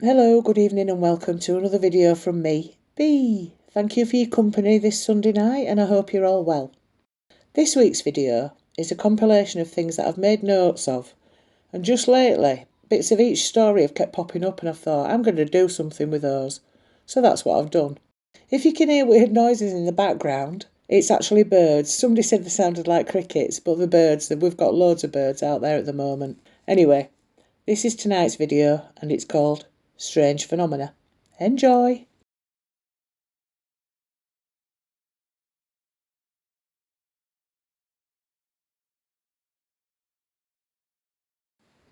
Hello, good evening and welcome to another video from me, B. Thank you for your company this Sunday night and I hope you're all well. This week's video is a compilation of things that I've made notes of, and just lately bits of each story have kept popping up and I've thought I'm going to do something with those, so that's what I've done. If you can hear weird noises in the background, it's actually birds. Somebody said they sounded like crickets, but the birds, we've got loads of birds out there at the moment. Anyway, this is tonight's video and it's called Strange Phenomena. Enjoy!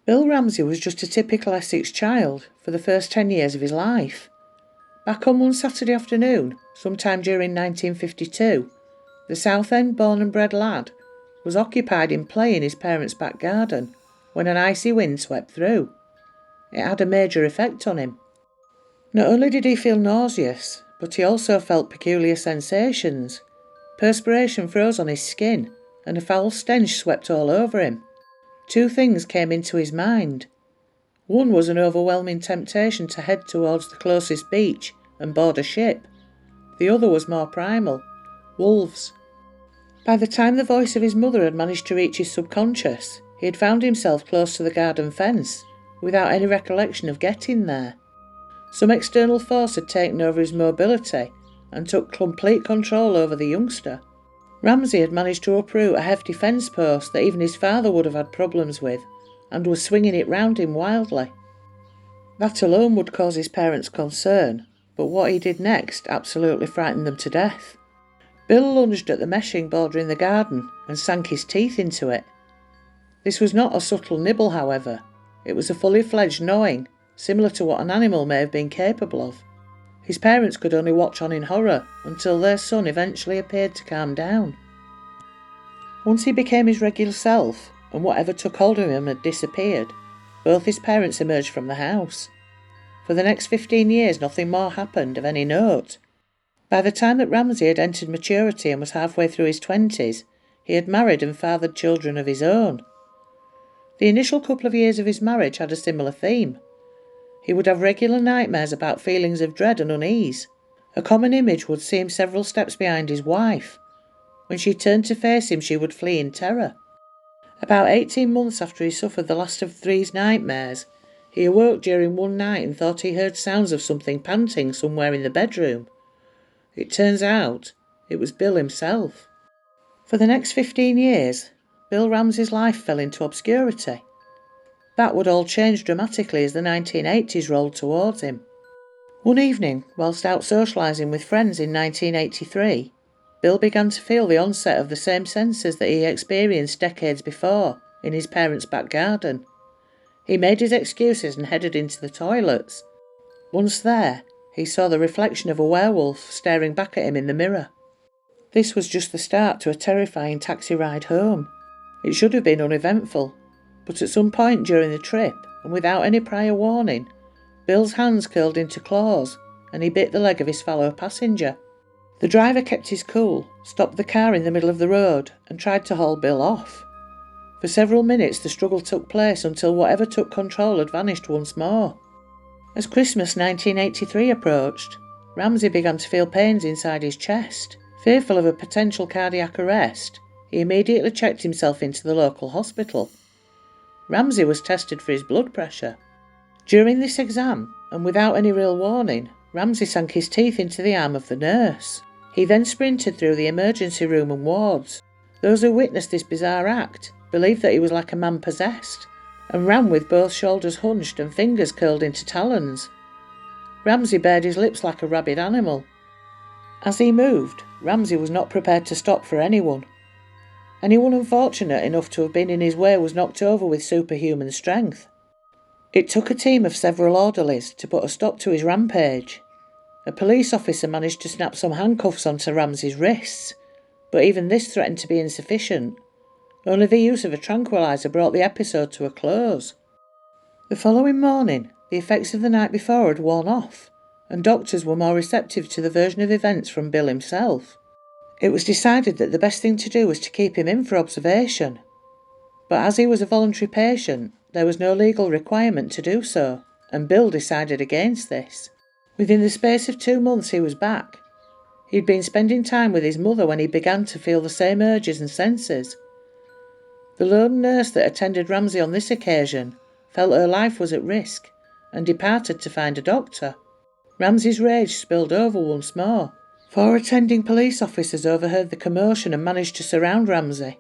Bill Ramsey was just a typical Essex child for the first 10 years of his life. Back on one Saturday afternoon, sometime during 1952, the Southend born and bred lad was occupied in play in his parents' back garden when an icy wind swept through. It had a major effect on him. Not only did he feel nauseous, but he also felt peculiar sensations. Perspiration froze on his skin, and a foul stench swept all over him. Two things came into his mind. One was an overwhelming temptation to head towards the closest beach and board a ship. The other was more primal: wolves. By the time the voice of his mother had managed to reach his subconscious, he had found himself close to the garden fence, without any recollection of getting there. Some external force had taken over his mobility and took complete control over the youngster. Ramsey had managed to uproot a hefty fence post that even his father would have had problems with, and was swinging it round him wildly. That alone would cause his parents concern, but what he did next absolutely frightened them to death. Bill lunged at the meshing bordering the garden and sank his teeth into it. This was not a subtle nibble, however. It was a fully fledged gnawing, similar to what an animal may have been capable of. His parents could only watch on in horror until their son eventually appeared to calm down. Once he became his regular self, and whatever took hold of him had disappeared, both his parents emerged from the house. For the next 15 years nothing more happened of any note. By the time that Ramsey had entered maturity and was halfway through his 20s, he had married and fathered children of his own. The initial couple of years of his marriage had a similar theme. He would have regular nightmares about feelings of dread and unease. A common image would see him several steps behind his wife. When she turned to face him, she would flee in terror. About 18 months after he suffered the last of these nightmares, he awoke during one night and thought he heard sounds of something panting somewhere in the bedroom. It turns out it was Bill himself. For the next 15 years, Bill Ramsey's life fell into obscurity. That would all change dramatically as the 1980s rolled towards him. One evening, whilst out socialising with friends in 1983, Bill began to feel the onset of the same senses that he experienced decades before in his parents' back garden. He made his excuses and headed into the toilets. Once there, he saw the reflection of a werewolf staring back at him in the mirror. This was just the start to a terrifying taxi ride home. It should have been uneventful, but at some point during the trip, and without any prior warning, Bill's hands curled into claws and he bit the leg of his fellow passenger. The driver kept his cool, stopped the car in the middle of the road and tried to haul Bill off. For several minutes the struggle took place until whatever took control had vanished once more. As Christmas 1983 approached, Ramsey began to feel pains inside his chest. Fearful of a potential cardiac arrest, he immediately checked himself into the local hospital. Ramsey was tested for his blood pressure. During this exam, and without any real warning, Ramsey sank his teeth into the arm of the nurse. He then sprinted through the emergency room and wards. Those who witnessed this bizarre act believed that he was like a man possessed, and ran with both shoulders hunched and fingers curled into talons. Ramsey bared his lips like a rabid animal. As he moved, Ramsey was not prepared to stop for anyone. Anyone unfortunate enough to have been in his way was knocked over with superhuman strength. It took a team of several orderlies to put a stop to his rampage. A police officer managed to snap some handcuffs onto Ramsey's wrists, but even this threatened to be insufficient. Only the use of a tranquilizer brought the episode to a close. The following morning, the effects of the night before had worn off, and doctors were more receptive to the version of events from Bill himself. It was decided that the best thing to do was to keep him in for observation. But as he was a voluntary patient, there was no legal requirement to do so, and Bill decided against this. Within the space of 2 months he was back. He'd been spending time with his mother when he began to feel the same urges and senses. The lone nurse that attended Ramsey on this occasion felt her life was at risk and departed to find a doctor. Ramsey's rage spilled over once more. 4 attending police officers overheard the commotion and managed to surround Ramsey.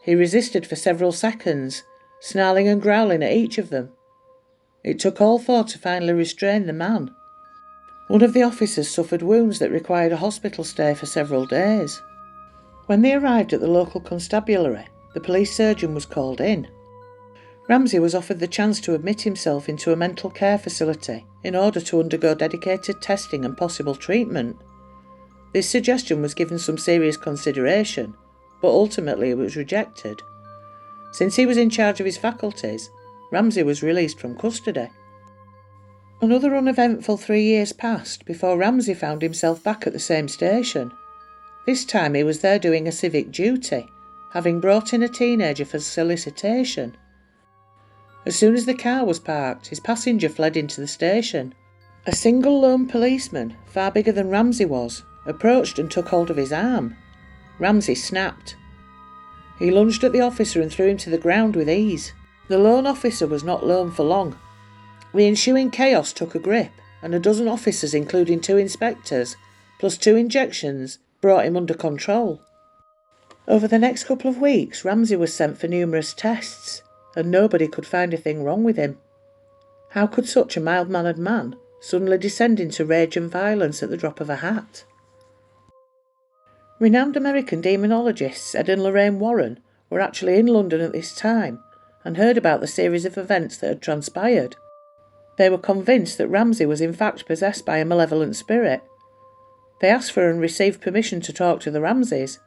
He resisted for several seconds, snarling and growling at each of them. It took all 4 to finally restrain the man. One of the officers suffered wounds that required a hospital stay for several days. When they arrived at the local constabulary, the police surgeon was called in. Ramsey was offered the chance to admit himself into a mental care facility in order to undergo dedicated testing and possible treatment. This suggestion was given some serious consideration, but ultimately it was rejected. Since he was in charge of his faculties, Ramsey was released from custody. Another uneventful 3 years passed before Ramsey found himself back at the same station. This time he was there doing a civic duty, having brought in a teenager for solicitation. As soon as the car was parked, his passenger fled into the station. A single lone policeman, far bigger than Ramsey was, approached and took hold of his arm. Ramsey snapped. He lunged at the officer and threw him to the ground with ease. The lone officer was not lone for long. The ensuing chaos took a grip, and a dozen officers, including 2 inspectors, plus 2 injections, brought him under control. Over the next couple of weeks, Ramsey was sent for numerous tests, and nobody could find a thing wrong with him. How could such a mild-mannered man suddenly descend into rage and violence at the drop of a hat? Renowned American demonologists Ed and Lorraine Warren were actually in London at this time and heard about the series of events that had transpired. They were convinced that Ramsey was in fact possessed by a malevolent spirit. They asked for and received permission to talk to the Ramseys.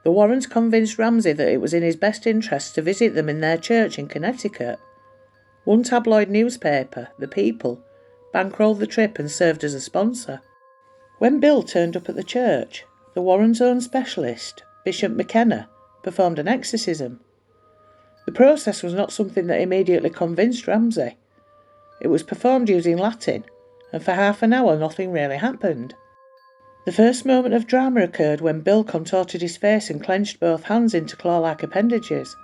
The Warrens convinced Ramsey that it was in his best interest to visit them in their church in Connecticut. One tabloid newspaper, The People, bankrolled the trip and served as a sponsor. When Bill turned up at the church, the Warrens' own specialist, Bishop McKenna, performed an exorcism. The process was not something that immediately convinced Ramsey. It was performed using Latin, and for half an hour nothing really happened. The first moment of drama occurred when Bill contorted his face and clenched both hands into claw-like appendages.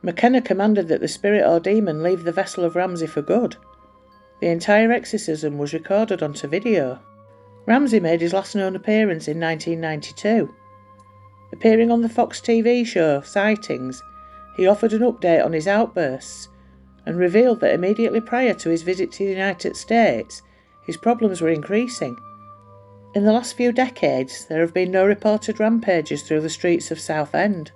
McKenna commanded that the spirit or demon leave the vessel of Ramsey for good. The entire exorcism was recorded onto video. Ramsey made his last known appearance in 1992. Appearing on the Fox TV show Sightings, he offered an update on his outbursts and revealed that immediately prior to his visit to the United States, his problems were increasing. In the last few decades, there have been no reported rampages through the streets of Southend.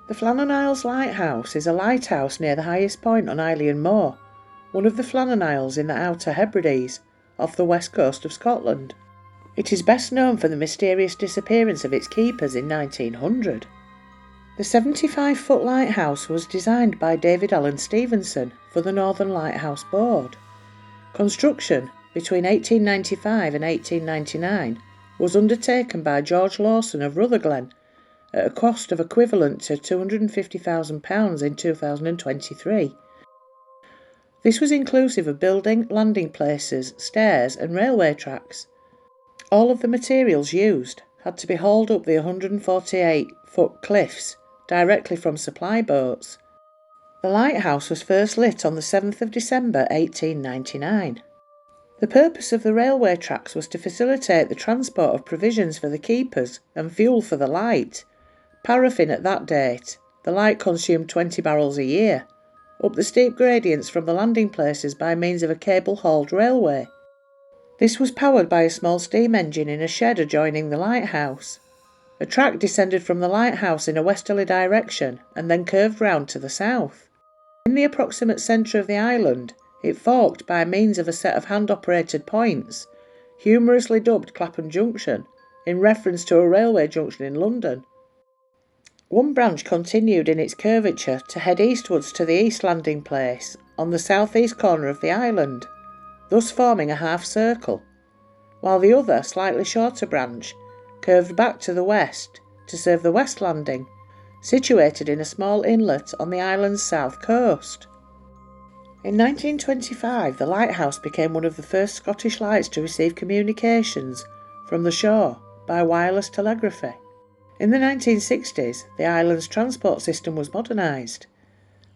The Flannan Isles Lighthouse is a lighthouse near the highest point on Eilean Mòr, one of the Flannan Isles in the Outer Hebrides, off the west coast of Scotland. It is best known for the mysterious disappearance of its keepers in 1900. The 75-foot lighthouse was designed by David Allen Stevenson for the Northern Lighthouse Board. Construction between 1895 and 1899 was undertaken by George Lawson of Rutherglen at a cost of equivalent to £250,000 in 2023. This was inclusive of building, landing places, stairs and railway tracks. All of the materials used had to be hauled up the 148-foot cliffs directly from supply boats. The lighthouse was first lit on the 7th of December 1899. The purpose of the railway tracks was to facilitate the transport of provisions for the keepers and fuel for the light. Paraffin at that date, the light consumed 20 barrels a year, up the steep gradients from the landing places by means of a cable-hauled railway. This was powered by a small steam engine in a shed adjoining the lighthouse. A track descended from the lighthouse in a westerly direction and then curved round to the south. In the approximate centre of the island, it forked by means of a set of hand-operated points, humorously dubbed Clapham Junction, in reference to a railway junction in London. One branch continued in its curvature to head eastwards to the east landing place on the southeast corner of the island, thus forming a half circle, while the other, slightly shorter branch curved back to the west to serve the west landing, situated in a small inlet on the island's south coast. In 1925, the lighthouse became one of the first Scottish lights to receive communications from the shore by wireless telegraphy. In the 1960s, the island's transport system was modernised.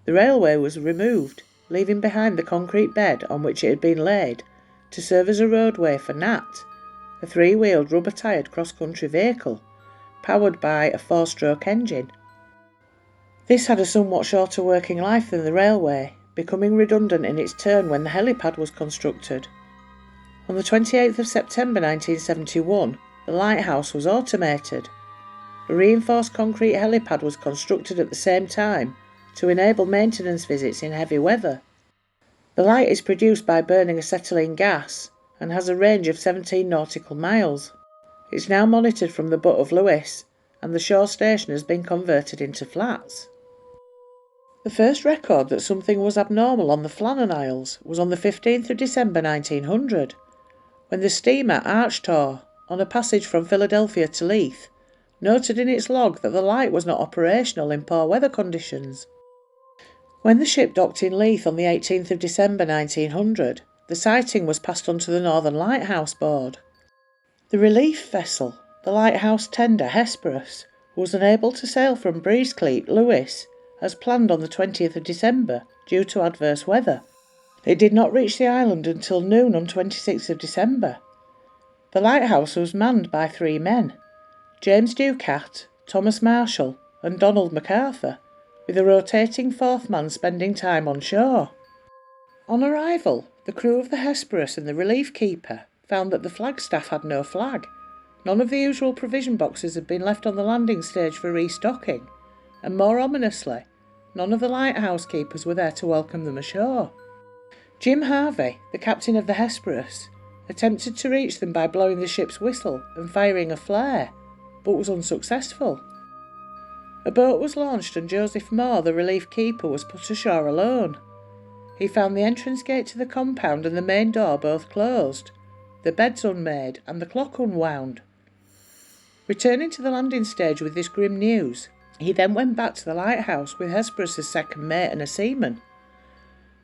The railway was removed, leaving behind the concrete bed on which it had been laid to serve as a roadway for Nat, a three-wheeled rubber-tyred cross-country vehicle powered by a four-stroke engine. This had a somewhat shorter working life than the railway, becoming redundant in its turn when the helipad was constructed. On the 28th of September 1971, the lighthouse was automated. A reinforced concrete helipad was constructed at the same time to enable maintenance visits in heavy weather. The light is produced by burning acetylene gas and has a range of 17 nautical miles. It's now monitored from the Butt of Lewis, and the shore station has been converted into flats. The first record that something was abnormal on the Flannan Isles was on the 15th of December 1900, when the steamer Archtor, on a passage from Philadelphia to Leith, noted in its log that the light was not operational in poor weather conditions. When the ship docked in Leith on the 18th of December 1900, the sighting was passed on to the Northern Lighthouse Board. The relief vessel, the lighthouse tender Hesperus, was unable to sail from Breezecleet, Lewis, as planned on the 20th of December due to adverse weather. It did not reach the island until noon on 26th of December. The lighthouse was manned by 3 men, James Ducat, Thomas Marshall and Donald MacArthur, with a rotating 4th man spending time on shore. On arrival, the crew of the Hesperus and the relief keeper found that the flagstaff had no flag. None of the usual provision boxes had been left on the landing stage for restocking, and more ominously, none of the lighthouse keepers were there to welcome them ashore. Jim Harvey, the captain of the Hesperus, attempted to reach them by blowing the ship's whistle and firing a flare, but was unsuccessful. A boat was launched and Joseph Moore, the relief keeper, was put ashore alone. He found the entrance gate to the compound and the main door both closed, the beds unmade and the clock unwound. Returning to the landing stage with this grim news, he then went back to the lighthouse with Hesperus's second mate and a seaman.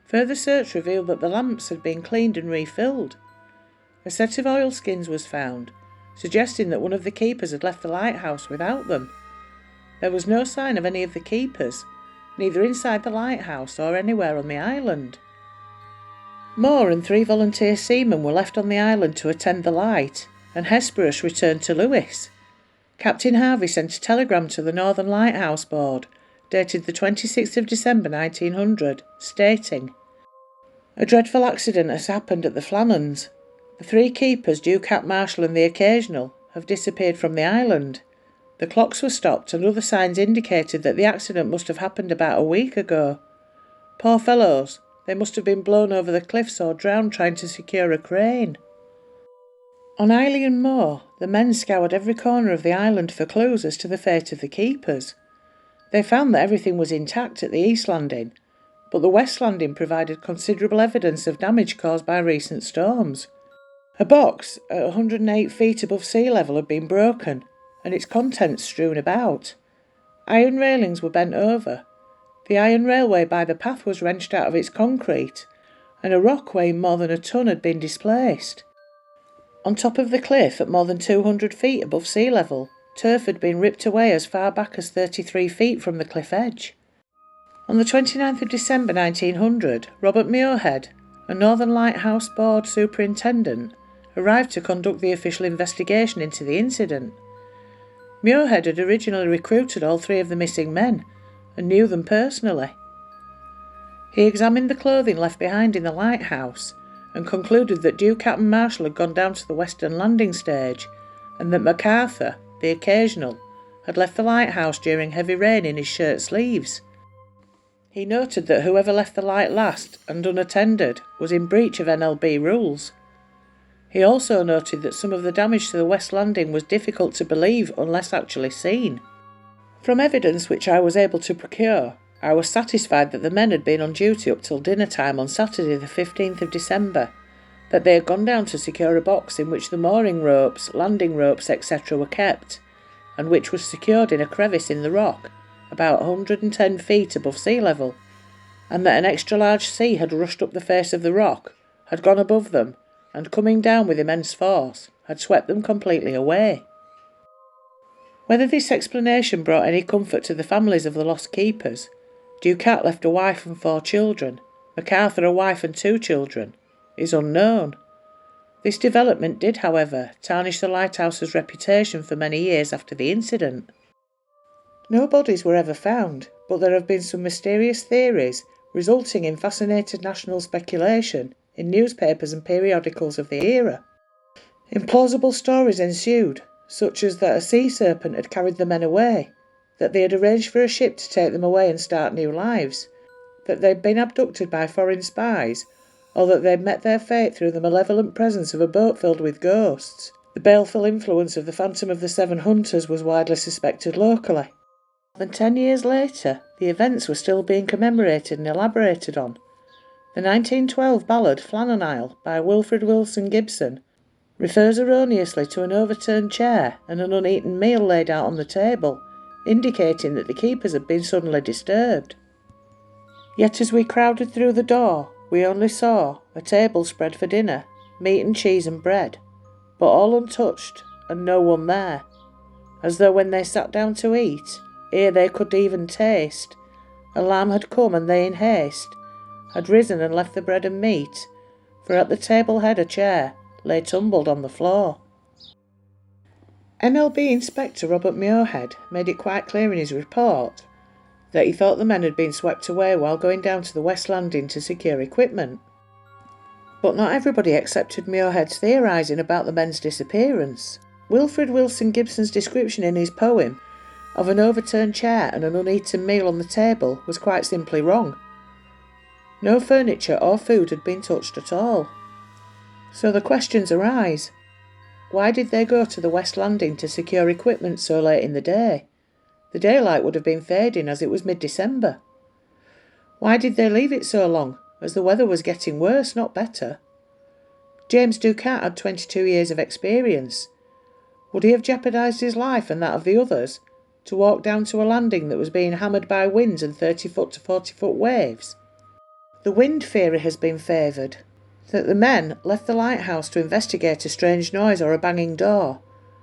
Further search revealed that the lamps had been cleaned and refilled. A set of oilskins was found, suggesting that one of the keepers had left the lighthouse without them. There was no sign of any of the keepers, neither inside the lighthouse or anywhere on the island. Moore and 3 volunteer seamen were left on the island to attend the light, and Hesperus returned to Lewis. Captain Harvey sent a telegram to the Northern Lighthouse Board, dated the 26th of December 1900, stating, "A dreadful accident has happened at the Flannans. The 3 keepers, Ducat, Marshall and the Occasional, have disappeared from the island. The clocks were stopped and other signs indicated that the accident must have happened about a week ago. Poor fellows, they must have been blown over the cliffs or drowned trying to secure a crane." On Eilean Mòr, the men scoured every corner of the island for clues as to the fate of the keepers. They found that everything was intact at the east landing, but the west landing provided considerable evidence of damage caused by recent storms. A box at 108 feet above sea level had been broken, and its contents strewn about. Iron railings were bent over. The iron railway by the path was wrenched out of its concrete, and a rock weighing more than a ton had been displaced. On top of the cliff, at more than 200 feet above sea level, turf had been ripped away as far back as 33 feet from the cliff edge. On the 29th of December 1900, Robert Muirhead, a Northern Lighthouse Board superintendent, arrived to conduct the official investigation into the incident. Muirhead had originally recruited all 3 of the missing men and knew them personally. He examined the clothing left behind in the lighthouse and concluded that Ducat and Marshall had gone down to the western landing stage and that MacArthur, the Occasional, had left the lighthouse during heavy rain in his shirt sleeves. He noted that whoever left the light last and unattended was in breach of NLB rules. He also noted that some of the damage to the west landing was difficult to believe unless actually seen. From evidence which I was able to procure, I was satisfied that the men had been on duty up till dinner time on Saturday the 15th of December, that they had gone down to secure a box in which the mooring ropes, landing ropes, etc. were kept, and which was secured in a crevice in the rock, about 110 feet above sea level, and that an extra-large sea had rushed up the face of the rock, had gone above them, and coming down with immense force, had swept them completely away. Whether this explanation brought any comfort to the families of the lost keepers, Ducat left a wife and 4 children, MacArthur a wife and 2 children, is unknown. This development did, however, tarnish the lighthouse's reputation for many years after the incident. No bodies were ever found, but there have been some mysterious theories, resulting in fascinated national speculation in newspapers and periodicals of the era. Implausible stories ensued, such as that a sea serpent had carried the men away, that they had arranged for a ship to take them away and start new lives, that they'd been abducted by foreign spies, or that they'd met their fate through the malevolent presence of a boat filled with ghosts. The baleful influence of the Phantom of the Seven Hunters was widely suspected locally. More than 10 years later, the events were still being commemorated and elaborated on. The 1912 ballad Flannan Isle by Wilfred Wilson Gibson refers erroneously to an overturned chair and an uneaten meal laid out on the table, indicating that the keepers had been suddenly disturbed. Yet as we crowded through the door, we only saw a table spread for dinner, meat and cheese and bread, but all untouched and no one there, as though when they sat down to eat, ere they could even taste, alarm had come and they in haste had risen and left the bread and meat, for at the table head a chair lay tumbled on the floor. NLB Inspector Robert Muirhead made it quite clear in his report that he thought the men had been swept away while going down to the West Landing to secure equipment. But not everybody accepted Muirhead's theorising about the men's disappearance. Wilfred Wilson Gibson's description in his poem of an overturned chair and an uneaten meal on the table was quite simply wrong. No furniture or food had been touched at all. So the questions arise. Why did they go to the West Landing to secure equipment so late in the day? The daylight would have been fading as it was mid-December. Why did they leave it so long, as the weather was getting worse, not better? James Ducat had 22 years of experience. Would he have jeopardised his life and that of the others to walk down to a landing that was being hammered by winds and 30-foot to 40-foot waves? The wind theory has been favoured, that the men left the lighthouse to investigate a strange noise or a banging door,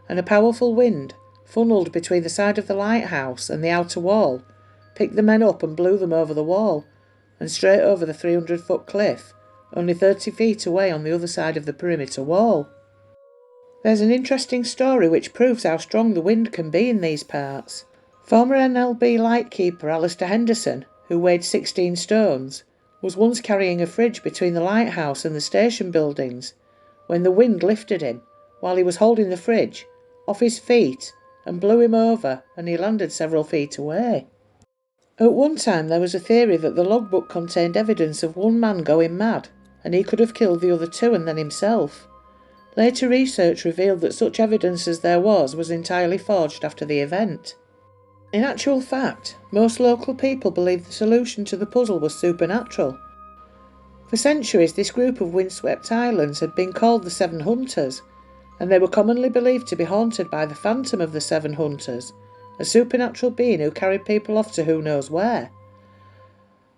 and a powerful wind, funnelled between the side of the lighthouse and the outer wall, picked the men up and blew them over the wall, and straight over the 300-foot cliff, only 30 feet away on the other side of the perimeter wall. There's an interesting story which proves how strong the wind can be in these parts. Former NLB lightkeeper Alistair Henderson, who weighed 16 stones, was once carrying a fridge between the lighthouse and the station buildings, when the wind lifted him, while he was holding the fridge, off his feet, and blew him over, and he landed several feet away. At one time there was a theory that the logbook contained evidence of one man going mad, and he could have killed the other 2 and then himself. Later research revealed that such evidence as there was entirely forged after the event. In actual fact, most local people believed the solution to the puzzle was supernatural. For centuries this group of windswept islands had been called the Seven Hunters, and they were commonly believed to be haunted by the Phantom of the Seven Hunters, a supernatural being who carried people off to who knows where.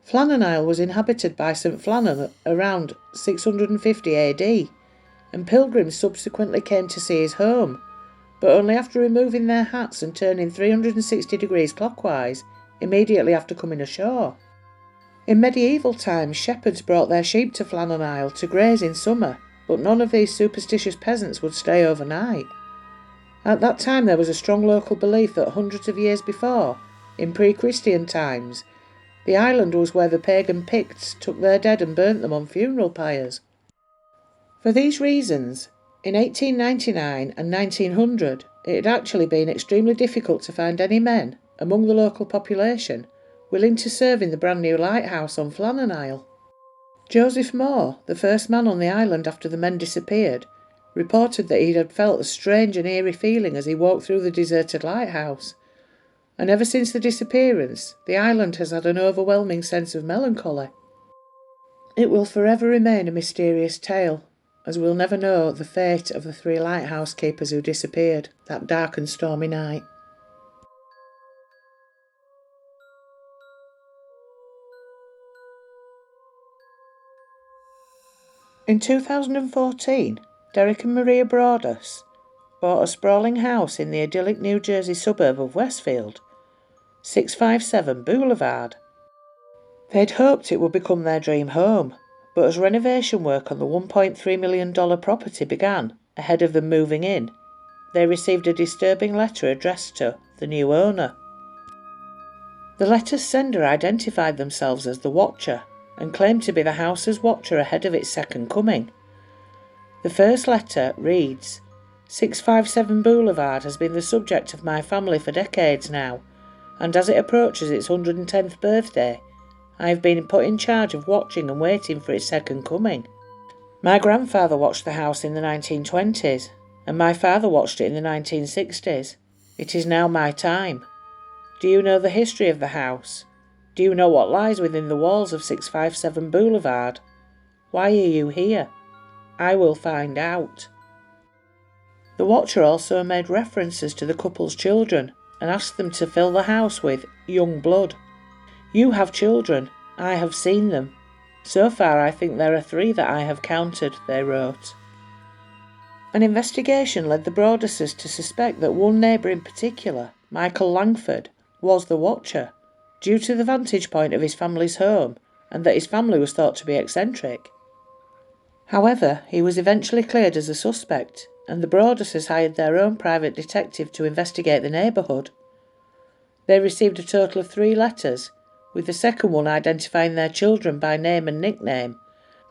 Flannan Isle was inhabited by St Flannan around 650 AD, and pilgrims subsequently came to see his home, but only after removing their hats and turning 360 degrees clockwise immediately after coming ashore. In medieval times, shepherds brought their sheep to Flannan Isle to graze in summer, but none of these superstitious peasants would stay overnight. At that time there was a strong local belief that hundreds of years before, in pre-Christian times, the island was where the pagan Picts took their dead and burnt them on funeral pyres. For these reasons, in 1899 and 1900, it had actually been extremely difficult to find any men, among the local population, willing to serve in the brand new lighthouse on Flannan Isle. Joseph Moore, the first man on the island after the men disappeared, reported that he had felt a strange and eerie feeling as he walked through the deserted lighthouse, and ever since the disappearance, the island has had an overwhelming sense of melancholy. It will forever remain a mysterious tale, as we'll never know the fate of the 3 lighthouse keepers who disappeared that dark and stormy night. In 2014, Derek and Maria Broadus bought a sprawling house in the idyllic New Jersey suburb of Westfield, 657 Boulevard. They'd hoped it would become their dream home, but as renovation work on the $1.3 million property began ahead of them moving in, they received a disturbing letter addressed to the new owner. The letter's sender identified themselves as the Watcher and claimed to be the house's watcher ahead of its second coming. The first letter reads, 657 Boulevard has been the subject of my family for decades now, and as it approaches its 110th birthday, I have been put in charge of watching and waiting for its second coming. My grandfather watched the house in the 1920s, and my father watched it in the 1960s. It is now my time. Do you know the history of the house? Do you know what lies within the walls of 657 Boulevard? Why are you here? I will find out. The Watcher also made references to the couple's children and asked them to fill the house with young blood. You have children. I have seen them. So far I think there are 3 that I have counted, they wrote. An investigation led the Broaduses to suspect that one neighbour in particular, Michael Langford, was the Watcher, due to the vantage point of his family's home and that his family was thought to be eccentric. However, he was eventually cleared as a suspect, and the Broaduses hired their own private detective to investigate the neighbourhood. They received a total of 3 letters, with the second one identifying their children by name and nickname,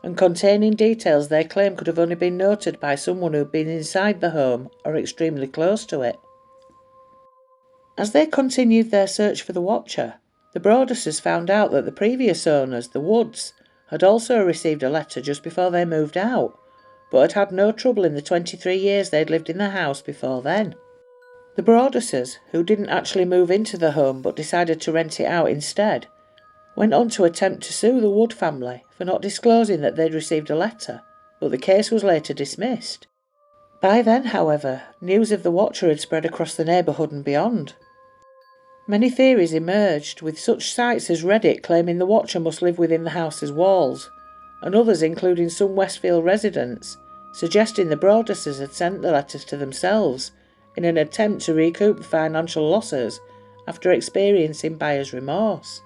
and containing details they claim could have only been noted by someone who had been inside the home or extremely close to it. As they continued their search for the Watcher, the Broaduses found out that the previous owners, the Woods, had also received a letter just before they moved out, but had had no trouble in the 23 years they'd lived in the house before then. The Broaduses, who didn't actually move into the home but decided to rent it out instead, went on to attempt to sue the Wood family for not disclosing that they'd received a letter, but the case was later dismissed. By then, however, news of the Watcher had spread across the neighbourhood and beyond. Many theories emerged, with such sites as Reddit claiming the Watcher must live within the house's walls, and others, including some Westfield residents, suggesting the Broaduses had sent the letters to themselves in an attempt to recoup the financial losses after experiencing buyer's remorse.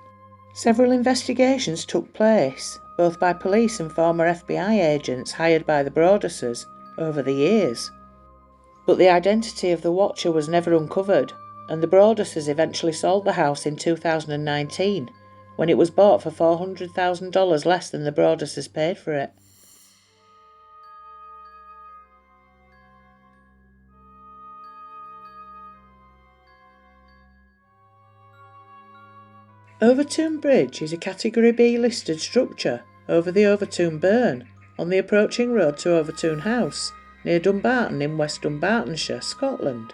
Several investigations took place, both by police and former FBI agents hired by the Broaduses, over the years. But the identity of the Watcher was never uncovered, and the Broaduses eventually sold the house in 2019, when it was bought for $400,000 less than the Broaduses paid for it. Overtoun Bridge is a Category B listed structure over the Overtoun Burn on the approaching road to Overtoun House, near Dumbarton in West Dumbartonshire, Scotland.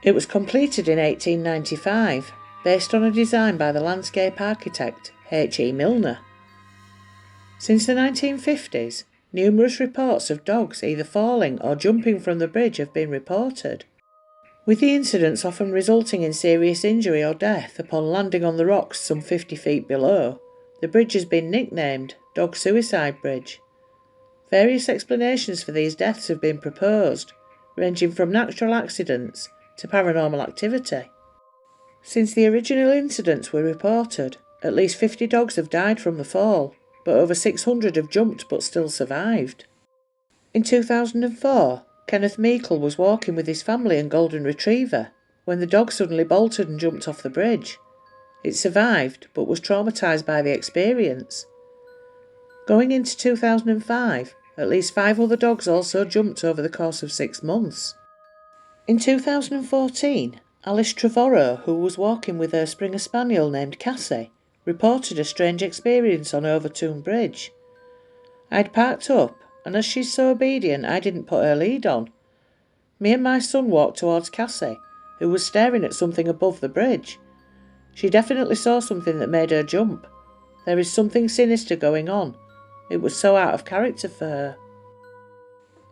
It was completed in 1895, based on a design by the landscape architect H. E. Milner. Since the 1950s, numerous reports of dogs either falling or jumping from the bridge have been reported, with the incidents often resulting in serious injury or death upon landing on the rocks some 50 feet below. The bridge has been nicknamed Dog Suicide Bridge. Various explanations for these deaths have been proposed, ranging from natural accidents to paranormal activity. Since the original incidents were reported, at least 50 dogs have died from the fall, but over 600 have jumped but still survived. In 2004, Kenneth Meikle was walking with his family and golden retriever when the dog suddenly bolted and jumped off the bridge. It survived but was traumatised by the experience. Going into 2005, at least 5 other dogs also jumped over the course of 6 months. In 2014, Alice Trevorrow, who was walking with her Springer Spaniel named Cassie, reported a strange experience on Overtoun Bridge. I'd parked up, and as she's so obedient, I didn't put her lead on. Me and my son walked towards Cassie, who was staring at something above the bridge. She definitely saw something that made her jump. There is something sinister going on. It was so out of character for her.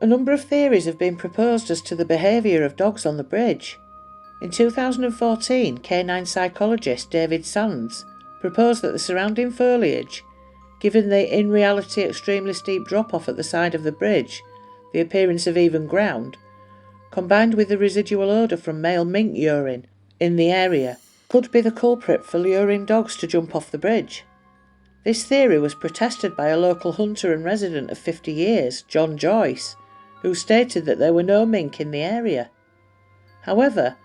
A number of theories have been proposed as to the behaviour of dogs on the bridge. In 2014, canine psychologist David Sands proposed that the surrounding foliage, Given the in reality extremely steep drop-off at the side of the bridge, the appearance of even ground, combined with the residual odour from male mink urine in the area, could be the culprit for luring dogs to jump off the bridge. This theory was protested by a local hunter and resident of 50 years, John Joyce, who stated that there were no mink in the area. However,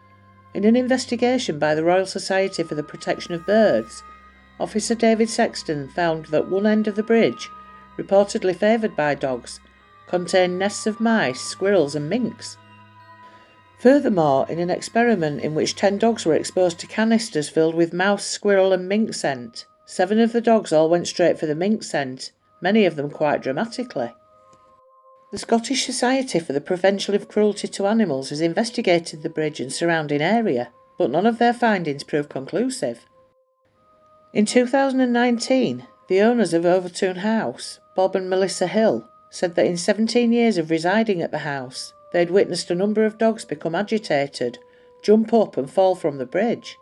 in an investigation by the Royal Society for the Protection of Birds, Officer David Sexton found that one end of the bridge, reportedly favoured by dogs, contained nests of mice, squirrels and minks. Furthermore, in an experiment in which 10 dogs were exposed to canisters filled with mouse, squirrel and mink scent, 7 of the dogs all went straight for the mink scent, many of them quite dramatically. The Scottish Society for the Prevention of Cruelty to Animals has investigated the bridge and surrounding area, but none of their findings prove conclusive. In 2019, the owners of Overtoun House, Bob and Melissa Hill, said that in 17 years of residing at the house, they'd witnessed a number of dogs become agitated, jump up and fall from the bridge.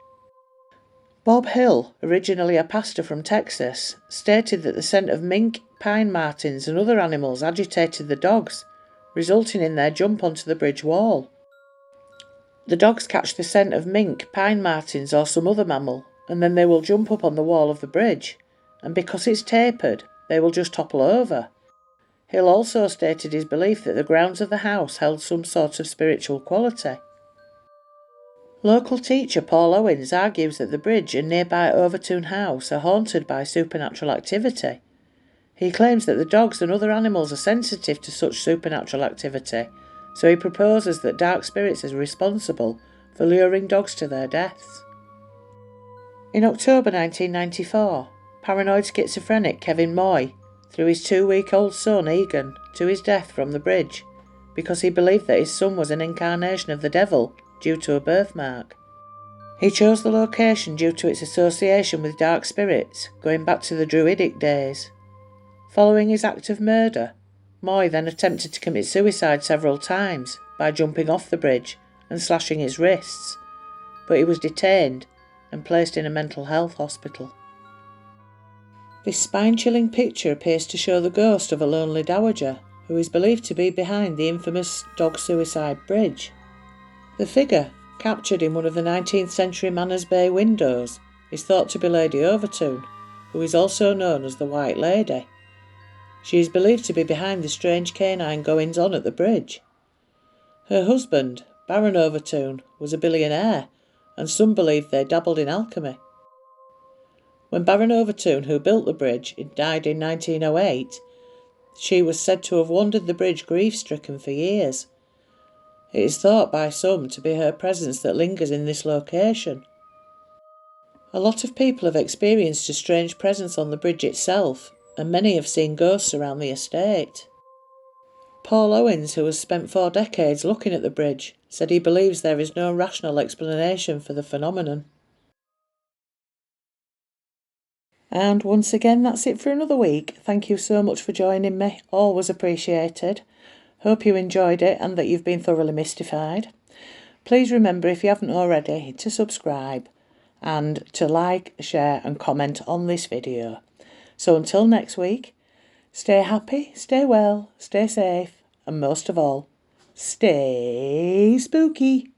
Bob Hill, originally a pastor from Texas, stated that the scent of mink, pine martens and other animals agitated the dogs, resulting in their jump onto the bridge wall. The dogs catch the scent of mink, pine martens or some other mammal, and then they will jump up on the wall of the bridge, and because it's tapered, they will just topple over. Hill also stated his belief that the grounds of the house held some sort of spiritual quality. Local teacher Paul Owens argues that the bridge and nearby Overtoun House are haunted by supernatural activity. He claims that the dogs and other animals are sensitive to such supernatural activity, so he proposes that dark spirits are responsible for luring dogs to their deaths. In October 1994, paranoid schizophrenic Kevin Moy threw his 2-week-old son Egan to his death from the bridge because he believed that his son was an incarnation of the devil due to a birthmark. He chose the location due to its association with dark spirits going back to the Druidic days. Following his act of murder, Moy then attempted to commit suicide several times by jumping off the bridge and slashing his wrists, but he was detained and placed in a mental health hospital. This spine-chilling picture appears to show the ghost of a lonely dowager who is believed to be behind the infamous dog suicide bridge. The figure, captured in one of the 19th century Manners Bay windows, is thought to be Lady Overtoun, who is also known as the White Lady. She is believed to be behind the strange canine goings-on at the bridge. Her husband, Baron Overtoun, was a billionaire, and some believe they dabbled in alchemy. When Baron Overtoun, who built the bridge, died in 1908, she was said to have wandered the bridge grief-stricken for years. It is thought by some to be her presence that lingers in this location. A lot of people have experienced a strange presence on the bridge itself, and many have seen ghosts around the estate. Paul Owens, who has spent 4 decades looking at the bridge, said he believes there is no rational explanation for the phenomenon. And once again, that's it for another week. Thank you so much for joining me, always appreciated. Hope you enjoyed it and that you've been thoroughly mystified. Please remember, if you haven't already, to subscribe and to like, share and comment on this video. So until next week, stay happy, stay well, stay safe, and most of all, stay spooky.